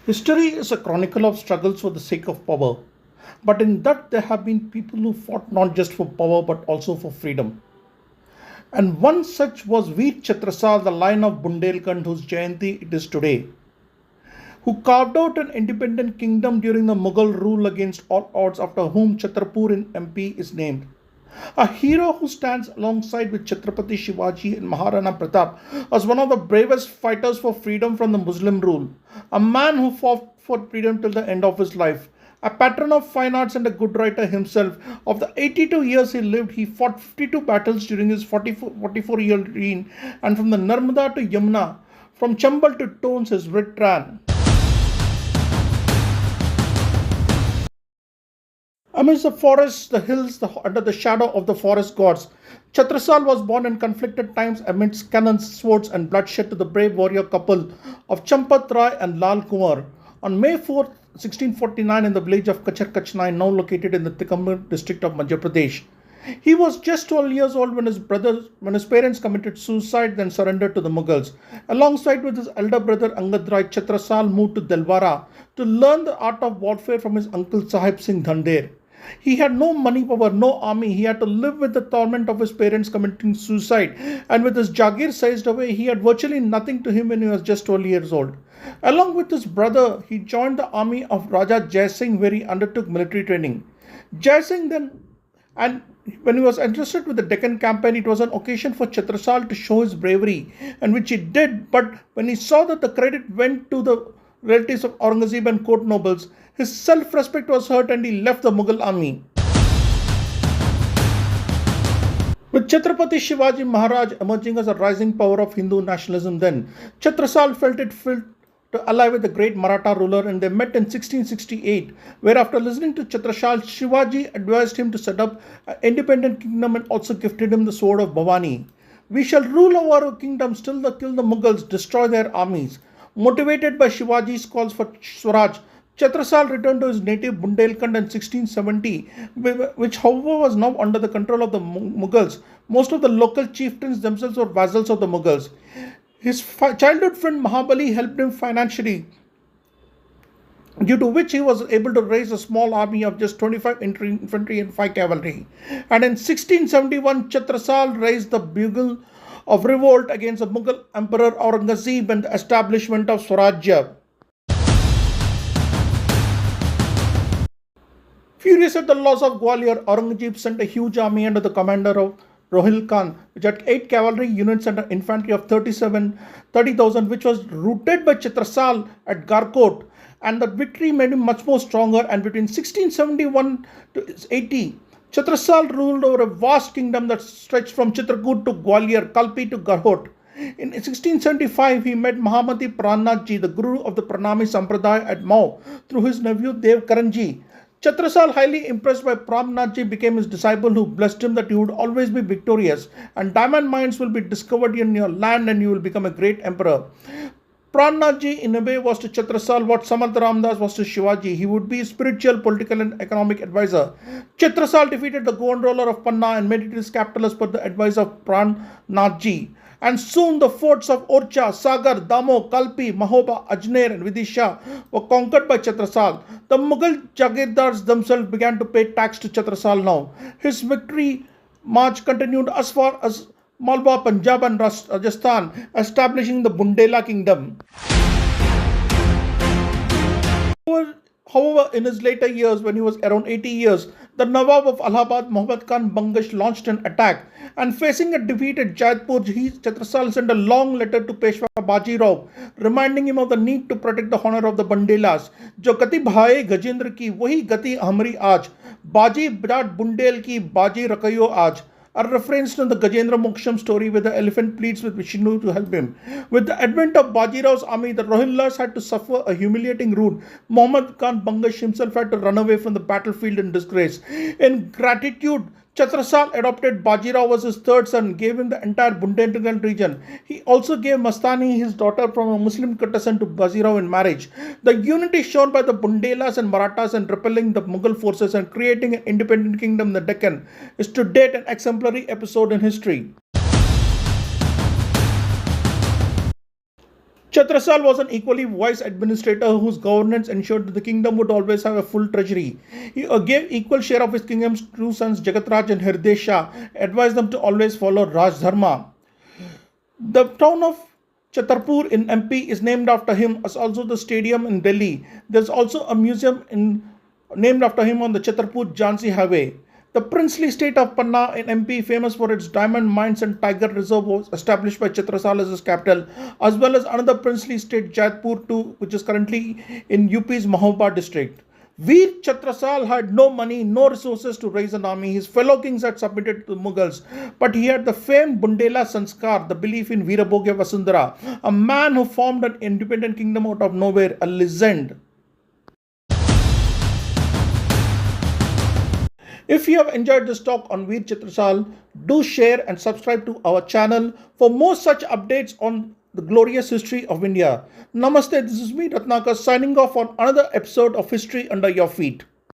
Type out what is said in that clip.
History is a chronicle of struggles for the sake of power, but in that there have been people who fought not just for power but also for freedom. And one such was Veer Chhatrasal, the lion of Bundelkhand, whose Jayanti it is today, who carved out an independent kingdom during the Mughal rule against all odds, after whom Chhatrapur in MP is named. A hero who stands alongside with Chhatrapati Shivaji and Maharana Pratap as one of the bravest fighters for freedom from the Muslim rule. A man who fought for freedom till the end of his life. A patron of fine arts and a good writer himself. Of the 82 years he lived, he fought 52 battles during his 44-year reign, and from the Narmada to Yamuna, from Chambal to Tones, his writ ran. Amidst the forests, the hills, under the shadow of the forest gods, Chhatrasal was born in conflicted times amidst cannons, swords, and bloodshed to the brave warrior couple of Champat Rai and Lal Kumar on May 4, 1649, in the village of Kacharkachnai, now located in the Tikamur district of Madhya Pradesh. He was just 12 years old when his parents committed suicide, then surrendered to the Mughals. Alongside with his elder brother Angad Rai, Chhatrasal moved to Delwara to learn the art of warfare from his uncle Sahib Singh Dhandir. He had no money power, no army. He had to live with the torment of his parents committing suicide, and with his Jagir seized away, he had virtually nothing to him when he was just 12 years old. Along with his brother, he joined the army of Raja Jai Singh, where he undertook military training. Jai Singh and when he was entrusted with the Deccan campaign, it was an occasion for Chhatrasal to show his bravery, and which he did. But when he saw that the credit went to the relatives of Aurangzeb and court nobles, his self-respect was hurt and he left the Mughal army. With Chhatrapati Shivaji Maharaj emerging as a rising power of Hindu nationalism then, Chhatrasal felt it fit to ally with the great Maratha ruler, and they met in 1668, where after listening to Chhatrasal, Shivaji advised him to set up an independent kingdom and also gifted him the sword of Bhavani. We shall rule over our kingdom, still kill the Mughals, destroy their armies. Motivated by Shivaji's calls for Swaraj, Chhatrasal returned to his native Bundelkhand in 1670, which however was now under the control of the Mughals. Most of the local chieftains themselves were vassals of the Mughals. His childhood friend Mahabali helped him financially, due to which he was able to raise a small army of just 25 infantry and 5 cavalry. And in 1671, Chhatrasal raised the bugle of revolt against the Mughal Emperor Aurangzeb and the establishment of Swarajya. Furious at the loss of Gwalior, Aurangzeb sent a huge army under the commander of Rohil Khan, which had 8 cavalry units and an infantry of 30,000, which was routed by Chhatrasal at Garkot, and the victory made him much more stronger. And between 1671 to 80, Chhatrasal ruled over a vast kingdom that stretched from Chitrakoot to Gwalior, Kalpi to Garhot. In 1675, he met Mahamati Prannathji, the guru of the Pranami Sampradaya at Mau, through his nephew Dev Karanji. Chhatrasal, highly impressed by Pramnathji, became his disciple, who blessed him that he would always be victorious, and diamond mines will be discovered in your land and you will become a great emperor. Pramnathji, in a way, was to Chhatrasal what Samarth Ramdas was to Shivaji. He would be spiritual, political and economic advisor. Chhatrasal defeated the Goan ruler of Panna and made it his capital as per the advice of Pramnathji. And soon the forts of Orcha, Sagar, Damo, Kalpi, Mahoba, Ajner and Vidisha were conquered by Chhatrasal. The Mughal Jagirdars themselves began to pay tax to Chhatrasal now. His victory march continued as far as Malwa, Punjab and Rajasthan, establishing the Bundela kingdom. However, in his later years, when he was around 80 years, the Nawab of Allahabad, Muhammad Khan Bangash, launched an attack, and facing a defeat at Jaipur, Chhatrasal sent a long letter to Peshwa Baji Rao, reminding him of the need to protect the honor of the Bundelas. Jo gati bhaye Gajendra ki, wahi gati hamari aaj. Baji Birat Bundel ki, Baji Rakayo aaj. A reference to the Gajendra Moksham story where the elephant pleads with Vishnu to help him. With the advent of Baji Rao's army, the Rohillas had to suffer a humiliating rout. Muhammad Khan Bangash himself had to run away from the battlefield in disgrace. In gratitude, Chhatrasal adopted Baji Rao as his third son, gave him the entire Bundelkhand region. He also gave Mastani, his daughter from a Muslim courtesan, to Baji Rao in marriage. The unity shown by the Bundelas and Marathas in repelling the Mughal forces and creating an independent kingdom in the Deccan is to date an exemplary episode in history. Chhatrasal was an equally wise administrator whose governance ensured that the kingdom would always have a full treasury. He gave equal share of his kingdom's two sons Jagatraj and Hirdesha, advised them to always follow Raj Dharma. The town of Chhatarpur in MP is named after him, as also the stadium in Delhi. There's also a museum named after him on the Chhatarpur Jhansi highway. The princely state of Panna in MP, famous for its diamond mines and tiger reserve, was established by Chhatrasal as its capital, as well as another princely state, Jaipur too, which is currently in UP's Mahopar district. Veer Chhatrasal had no money, no resources to raise an army. His fellow kings had submitted to the Mughals, but he had the famed Bundela Sanskar, the belief in Veerabhogya Vasundhara, a man who formed an independent kingdom out of nowhere, a legend. If you have enjoyed this talk on Veer Chhatrasal, do share and subscribe to our channel for more such updates on the glorious history of India. Namaste, this is me Ratnakar signing off on another episode of History Under Your Feet.